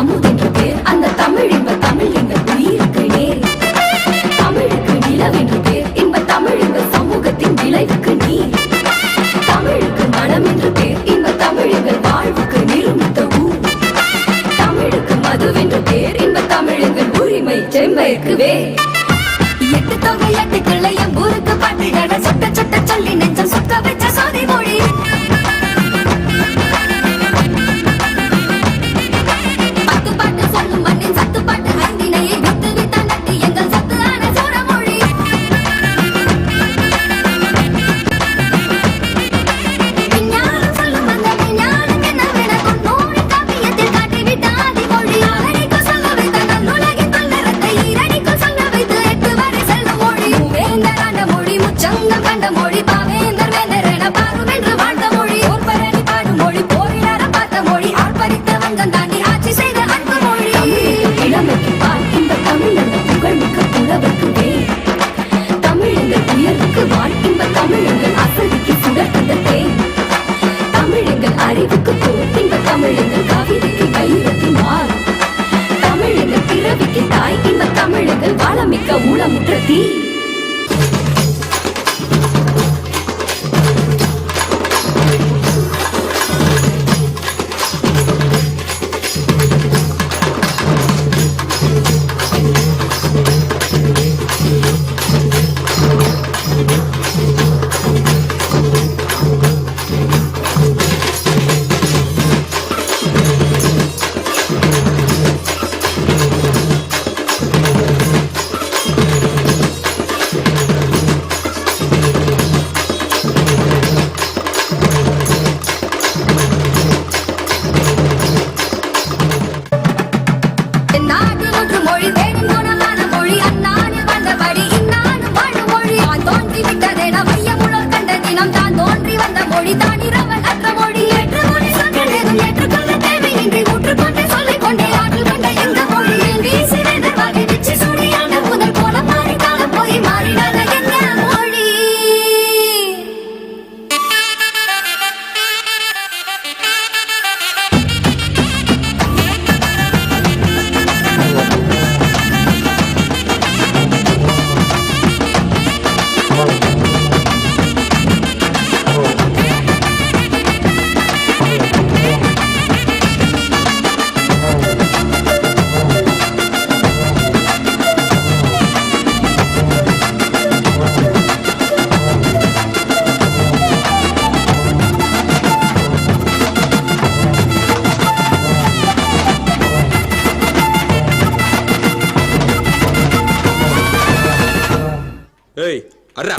அமுதென்று பேர். அந்த தமிழ் இன்ப தமிழ் எங்கள் உயிருக்கு நேர். தமிழுக்கு நிலவென்று பேர். இன்ப தமிழ் எங்கள் சமூகத்தின் விளைவுக்கு நீர். தமிழுக்கு மனம் என்று பேர். இன்ப தமிழ் எங்கள் வாழ்வுக்கு நிருமித்த ஊர். தமிழுக்கு மதுவென்று பேர். இன்ப தமிழ் எங்கள் உரிமை செம்பயக்கு வேர். எட்டு தொகை எட்டு கிளையம் ஊருக்கு பாட்டுகளை சொட்ட சொட்ட சொல்லி நெஞ்சம் சொக்க வச்ச சோதி மொழி. பத்து பாட்டு சொல்லும் மண்ணின் சத்து பாட்டு ஐந்தினையை வித்து வித்த நட்டு எங்கள் சத்து ஆன சோழ மொழி. விஞ்ஞானம் சொல்லும் அந்த விஞ்ஞானம் என்ன விட கொண்டோடி காப்பியத்தில் காட்டிவிட்ட ஆதி மொழி. ஆறடிக்குள் சொல்ல வைத்த நல்லுலகின் பல்லரத்தை ஈரடிக்குள் சொல்ல வைத்து எட்டு வரை செல்லும் மொழி. வேந்தரான மொழி முச்சங்கம் கண்ட மொழி. பாவேந்தர் வேந்தரென பாரும் என்று வாழ்ந்த மொழி. போர்பரணி பாடும் மொழி. போரிடார பார்த்த மொழி. ஆர்ப்பரித்த வங்கம் தாண்டி ஆட்சி செய்த அன்பு மொழி. இளமைக்கு பால் இந்த தமிழ் என்ற புகழ்மிக்க புலவர்க்கு வேர். தமிழ் எங்கள் உயர்வுக்கு வாழ். இன்ப தமிழ் எங்கள் அசதிக்கு சுடர் தந்த தேர். தமிழ் எங்கள் அறிவுக்கு தோல். இன்ப தமிழ் எங்கள் கவிதைக்கு வைரத்தின் வாள். தமிழ் எங்கள் பிறவிக்கு தாய். இன்ப தமிழ் எங்கள் வளமிக்க உளமுற்ற தீ. நாடு ஒன்று மொழி தேடும் குணமான மொழி. அந்நாடு வந்தபடி இந்நாடு வாழும் மொழி. தான் தோன்றி விட்டதென வையமுழல் கண்ட தினம் தான் தோன்றி வந்த மொழி. தான் இரவல் அற்ற மொழி. ஏற்று மொழி சொன்னதும் ஏற்றுக்கொள்ள தேவையின்றி ஊற்றுக்கொண்டே சொல்லிக் கொண்டே ஆற்றல் கொண்ட எங்க மொழி. வீசி வகை வச்சு சூடியான முதல் போல மாறி காலம் போய் மாறிடாத எங்க மொழி. ஏய் அர்ரா